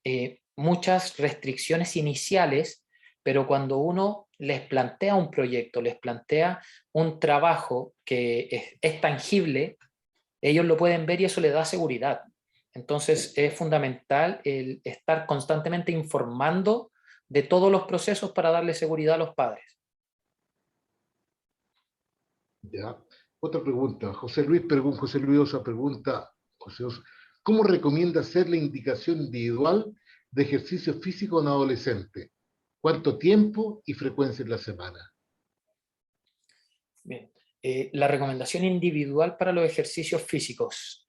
muchas restricciones iniciales, pero cuando uno les plantea un proyecto, les plantea un trabajo que es tangible, ellos lo pueden ver y eso les da seguridad. Entonces es fundamental el estar constantemente informando de todos los procesos para darle seguridad a los padres. Ya. Otra pregunta. José Luis Osa pregunta, José Osa, ¿cómo recomienda hacer la indicación individual de ejercicio físico en adolescente? ¿Cuánto tiempo y frecuencia en la semana? Bien. La recomendación individual para los ejercicios físicos.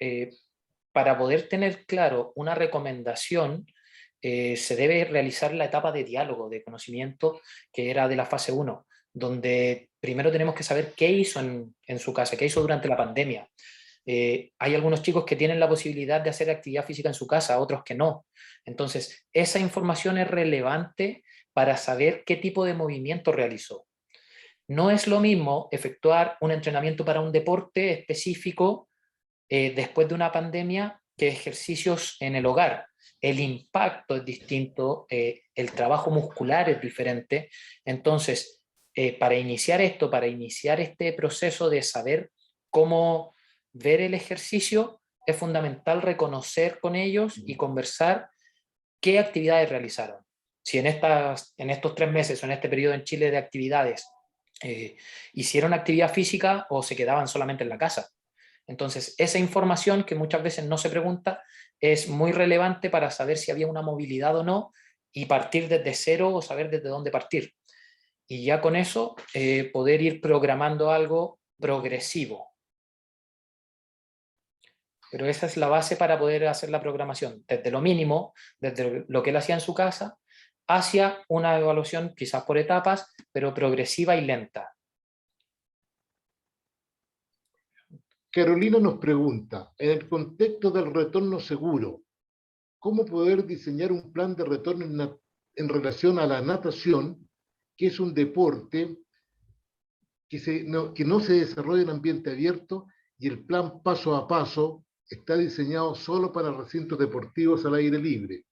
Para poder tener claro una recomendación, se debe realizar la etapa de diálogo, de conocimiento, que era de la fase 1, donde primero tenemos que saber qué hizo en su casa, qué hizo durante la pandemia. Hay algunos chicos que tienen la posibilidad de hacer actividad física en su casa, otros que no. Entonces, esa información es relevante para saber qué tipo de movimiento realizó. No es lo mismo efectuar un entrenamiento para un deporte específico después de una pandemia que ejercicios en el hogar. El impacto es distinto, el trabajo muscular es diferente. Entonces, para iniciar esto, para iniciar este proceso de saber cómo ver el ejercicio, es fundamental reconocer con ellos y conversar qué actividades realizaron. si en estos 3 meses o en este periodo en Chile de actividades hicieron actividad física o se quedaban solamente en la casa. Entonces, esa información que muchas veces no se pregunta es muy relevante para saber si había una movilidad o no y partir desde cero o saber desde dónde partir. Y ya con eso poder ir programando algo progresivo. Pero esa es la base para poder hacer la programación, desde lo mínimo, desde lo que él hacía en su casa, hacia una evaluación quizás por etapas, pero progresiva y lenta. Carolina nos pregunta, en el contexto del retorno seguro, ¿cómo poder diseñar un plan de retorno en relación a la natación, que es un deporte que no se desarrolla en ambiente abierto y el plan paso a paso está diseñado solo para recintos deportivos al aire libre?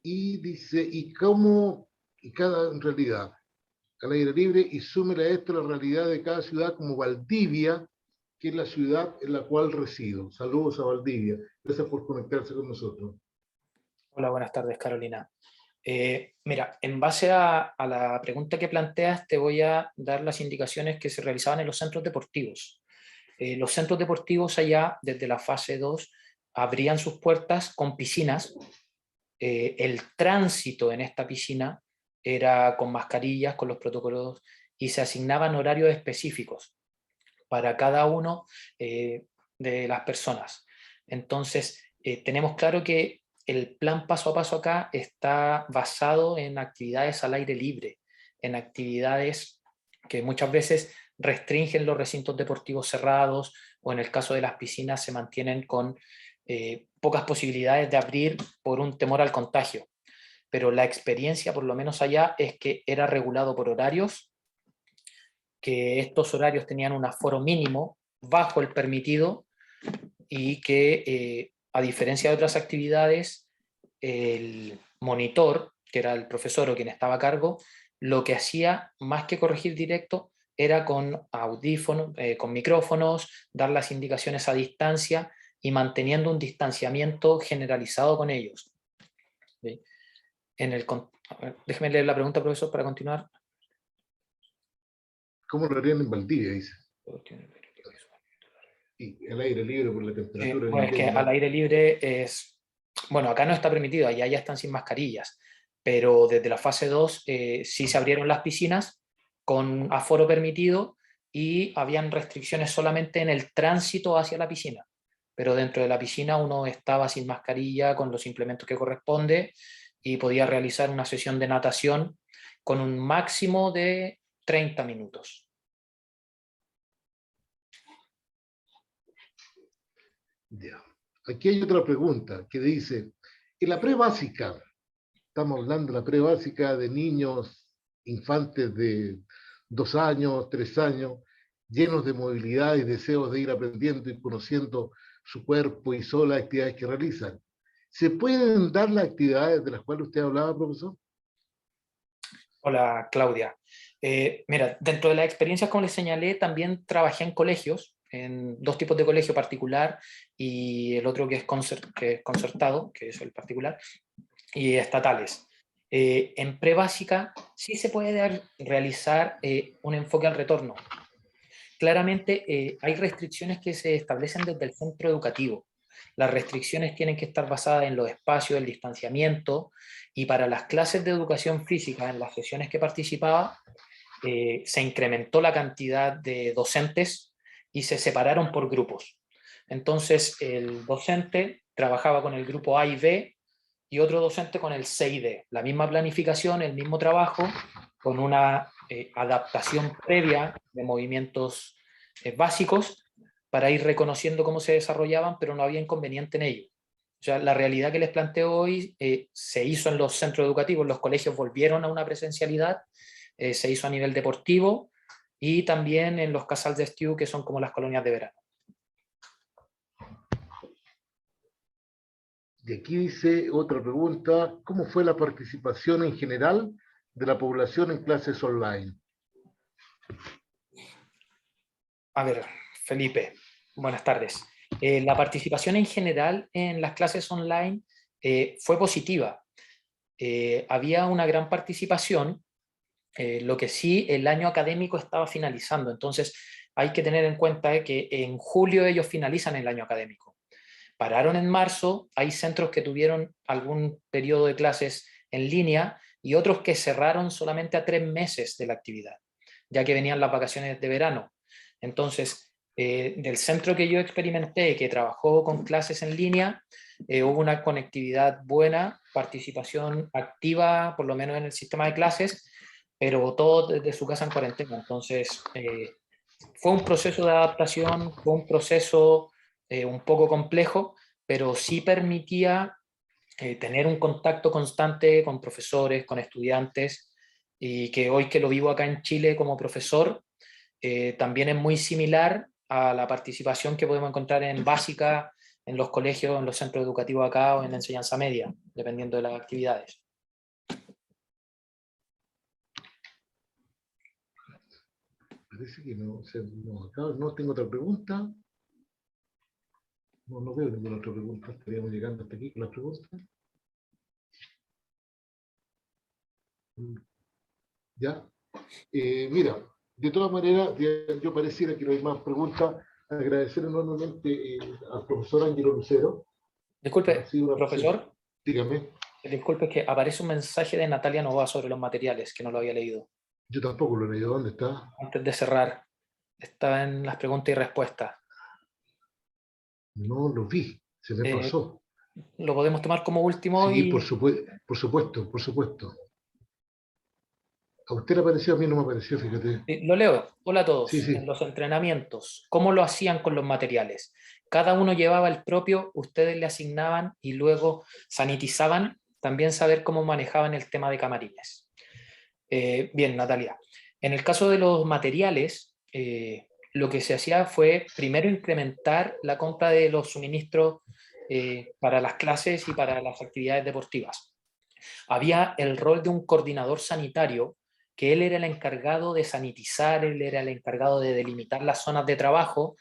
Y dice, ¿y cómo, en realidad, al aire libre, y súmele a esto la realidad de cada ciudad como Valdivia, que es la ciudad en la cual resido? Saludos a Valdivia. Gracias por conectarse con nosotros. Hola, buenas tardes, Carolina. Mira, en base a la pregunta que planteas, te voy a dar las indicaciones que se realizaban en los centros deportivos. Los centros deportivos allá, desde la fase 2, abrían sus puertas con piscinas. El tránsito en esta piscina era con mascarillas, con los protocolos, y se asignaban horarios específicos para cada uno de las personas. Entonces, tenemos claro que el plan paso a paso acá está basado en actividades al aire libre, en actividades que muchas veces restringen los recintos deportivos cerrados, o en el caso de las piscinas se mantienen con pocas posibilidades de abrir por un temor al contagio. Pero la experiencia, por lo menos allá, es que era regulado por horarios, que estos horarios tenían un aforo mínimo bajo el permitido, y que a diferencia de otras actividades, el monitor, que era el profesor o quien estaba a cargo, lo que hacía más que corregir directo era con audífonos, con micrófonos, dar las indicaciones a distancia y manteniendo un distanciamiento generalizado con ellos. ¿Sí? Déjeme leer la pregunta, profesor, para continuar. ¿Cómo lo harían en Valdivia? Dice. Y el aire libre por la temperatura. Pues es que al aire libre es... Bueno, acá no está permitido, allá ya están sin mascarillas, pero desde la fase 2 sí se abrieron las piscinas con aforo permitido y habían restricciones solamente en el tránsito hacia la piscina, pero dentro de la piscina uno estaba sin mascarilla, con los implementos que corresponde, y podía realizar una sesión de natación con un máximo de 30 minutos. Ya. Aquí hay otra pregunta que dice, en la pre-básica, estamos hablando de la pre-básica de niños, infantes de 2 años, 3 años, llenos de movilidad y deseos de ir aprendiendo y conociendo su cuerpo y son las actividades que realizan. ¿Se pueden dar las actividades de las cuales usted hablaba, profesor? Hola, Claudia. Mira, dentro de las experiencias, como les señalé, también trabajé en colegios, en 2 tipos de colegio, particular y el otro que es concertado, que es el particular, y estatales. En prebásica sí se puede realizar un enfoque al retorno. Claramente hay restricciones que se establecen desde el centro educativo. Las restricciones tienen que estar basadas en los espacios, el distanciamiento, y para las clases de educación física, en las sesiones que participaba, se incrementó la cantidad de docentes y se separaron por grupos. Entonces el docente trabajaba con el grupo A y B y otro docente con el C y D. La misma planificación, el mismo trabajo, con una adaptación previa de movimientos básicos para ir reconociendo cómo se desarrollaban, pero no había inconveniente en ello. O sea, la realidad que les planteo hoy se hizo en los centros educativos, los colegios volvieron a una presencialidad, se hizo a nivel deportivo y también en los casals de estiu, que son como las colonias de verano. Y aquí dice otra pregunta, ¿cómo fue la participación en general de la población en clases online? A ver, Felipe, buenas tardes. La participación en general en las clases online fue positiva. Había una gran participación, lo que sí, el año académico estaba finalizando, entonces hay que tener en cuenta que en julio ellos finalizan el año académico. Pararon en marzo, hay centros que tuvieron algún periodo de clases en línea y otros que cerraron solamente a 3 meses de la actividad, ya que venían las vacaciones de verano. Entonces, del centro que yo experimenté, que trabajó con clases en línea, hubo una conectividad buena, participación activa, por lo menos en el sistema de clases, pero todo desde su casa en cuarentena. Entonces, fue un proceso de adaptación, fue un proceso un poco complejo, pero sí permitía tener un contacto constante con profesores, con estudiantes, y que hoy que lo vivo acá en Chile como profesor, también es muy similar a la participación que podemos encontrar en básica, en los colegios, en los centros educativos acá o en enseñanza media, dependiendo de las actividades. Parece que no, acá no tengo otra pregunta. No veo ninguna otra pregunta. Estaríamos llegando hasta aquí con las preguntas. ¿Ya? Mira, de todas maneras, yo pareciera que no hay más preguntas. Agradecer enormemente al profesor Ángelo Lucero. Disculpe, profesor. Dígame. Disculpe, que aparece un mensaje de Natalia Novoa sobre los materiales, que no lo había leído. Yo tampoco lo he leído. ¿Dónde está? Antes de cerrar, está en las preguntas y respuestas. No lo vi, se me pasó. Lo podemos tomar como último. Sí, por supuesto, por supuesto. A usted le apareció, a mí no me apareció, fíjate. Lo leo. Hola a todos. Sí, sí. En los entrenamientos, ¿cómo lo hacían con los materiales? Cada uno llevaba el propio, ustedes le asignaban y luego sanitizaban. También saber cómo manejaban el tema de camarines. Bien, Natalia. En el caso de los materiales, lo que se hacía fue primero incrementar la compra de los suministros para las clases y para las actividades deportivas. Había el rol de un coordinador sanitario, que él era el encargado de sanitizar, él era el encargado de delimitar las zonas de trabajo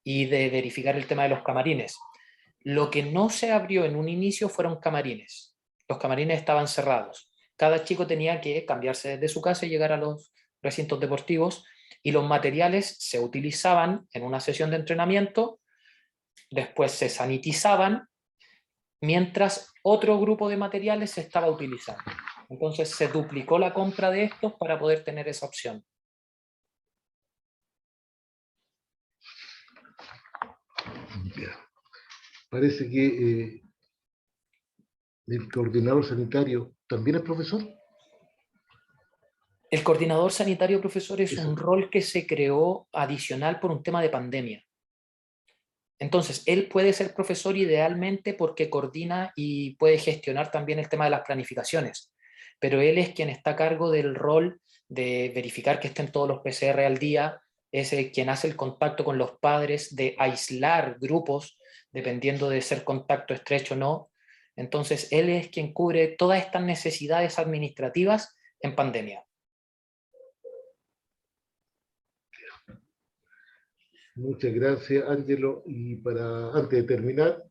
y de verificar el tema de los camarines. Lo que no se abrió en un inicio fueron camarines. Los camarines estaban cerrados. Cada chico tenía que cambiarse desde su casa y llegar a los recintos deportivos, y los materiales se utilizaban en una sesión de entrenamiento, después se sanitizaban, mientras otro grupo de materiales se estaba utilizando. Entonces se duplicó la compra de estos para poder tener esa opción. Parece que el coordinador sanitario también es profesor. El coordinador sanitario, profesor, es un rol que se creó adicional por un tema de pandemia. Entonces, él puede ser profesor idealmente porque coordina y puede gestionar también el tema de las planificaciones, pero él es quien está a cargo del rol de verificar que estén todos los PCR al día, es quien hace el contacto con los padres, de aislar grupos, dependiendo de ser contacto estrecho o no. Entonces, él es quien cubre todas estas necesidades administrativas en pandemia. Muchas gracias, Ángelo. Y antes de terminar,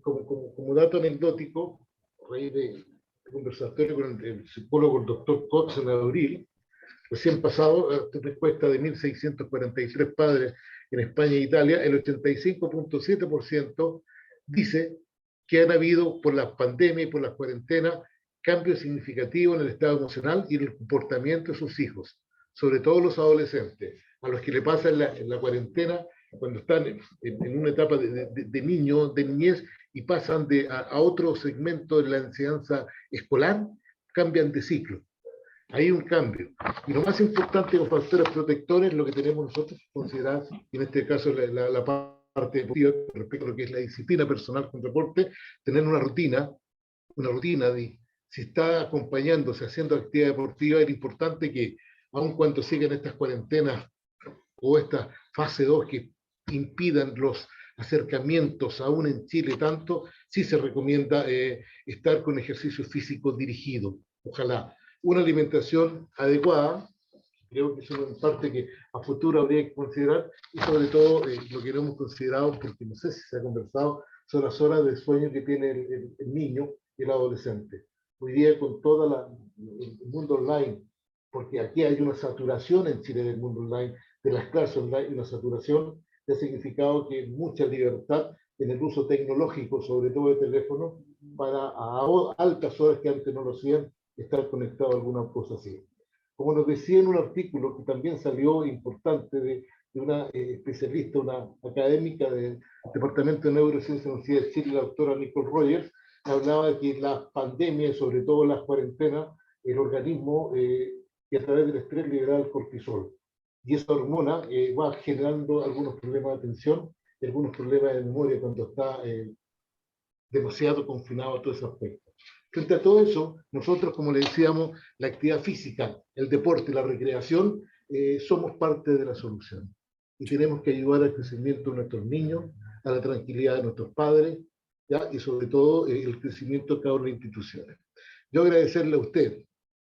como dato anecdótico, a raíz de conversatorio con el psicólogo, el doctor Cox, en abril, recién pasado, respuesta de 1.643 padres en España e Italia, el 85.7% dice que han habido, por la pandemia y por las cuarentenas, cambios significativos en el estado emocional y en el comportamiento de sus hijos, sobre todo los adolescentes, a los que le pasa en la cuarentena, cuando están en una etapa de niño, de niñez, y pasan a otro segmento de la enseñanza escolar, cambian de ciclo. Hay un cambio. Y lo más importante, los factores protectores, lo que tenemos nosotros que considerar, en este caso la parte deportiva, respecto a lo que es la disciplina personal con deporte, tener una rutina de si está acompañándose, haciendo actividad deportiva, es importante que, aun cuando sigan estas cuarentenas o esta fase 2 que impidan los acercamientos aún en Chile tanto, sí se recomienda estar con ejercicio físico dirigido. Ojalá. Una alimentación adecuada, creo que es una parte que a futuro habría que considerar, y sobre todo lo que no hemos considerado, porque no sé si se ha conversado, son las horas de sueño que tiene el niño y el adolescente. Hoy día con todo el mundo online, porque aquí hay una saturación en Chile del mundo online, de las clases online, y una saturación que ha significado que mucha libertad en el uso tecnológico, sobre todo de teléfono, para a altas horas que antes no lo hacían, estar conectado a alguna cosa así. Como nos decía en un artículo que también salió importante de una especialista, una académica del Departamento de Neurociencia de la Universidad de Chile, la doctora Nicole Rogers, hablaba de que las pandemias, sobre todo las cuarentenas, el organismo que a través del estrés libera el cortisol. Y esa hormona va generando algunos problemas de atención y algunos problemas de memoria cuando está demasiado confinado a todo ese aspecto. Frente a todo eso, nosotros, como le decíamos, la actividad física, el deporte, la recreación, somos parte de la solución. Y tenemos que ayudar al crecimiento de nuestros niños, a la tranquilidad de nuestros padres, ¿ya? Y sobre todo el crecimiento de cada una de las instituciones. Yo agradecerle a usted,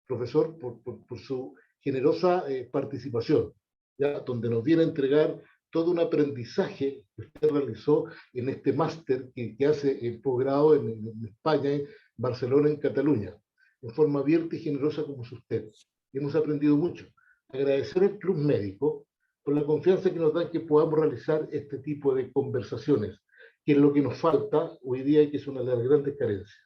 profesor, por su generosa participación, ¿ya? Donde nos viene a entregar todo un aprendizaje que usted realizó en este máster que hace el posgrado en España, en Barcelona, en Cataluña, en forma abierta y generosa como es usted. Y hemos aprendido mucho. Agradecer al Club Médico por la confianza que nos da que podamos realizar este tipo de conversaciones, que es lo que nos falta hoy día y que es una de las grandes carencias.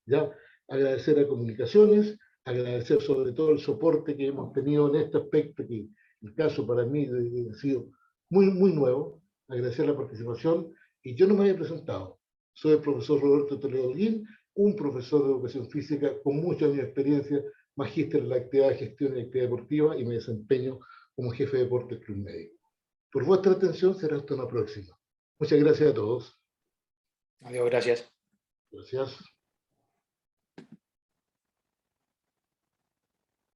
¿Ya? Agradecer a Comunicaciones, agradecer sobre todo el soporte que hemos tenido en este aspecto, que el caso para mí ha sido muy nuevo, agradecer la participación, y yo no me había presentado. Soy el profesor Roberto Toledo Holguín, un profesor de educación física con mucha años de experiencia, magíster en la actividad de gestión y actividad deportiva, y me desempeño como jefe de deporte del Club Médico. Por vuestra atención, será hasta una próxima. Muchas gracias a todos. Adiós, gracias. Gracias.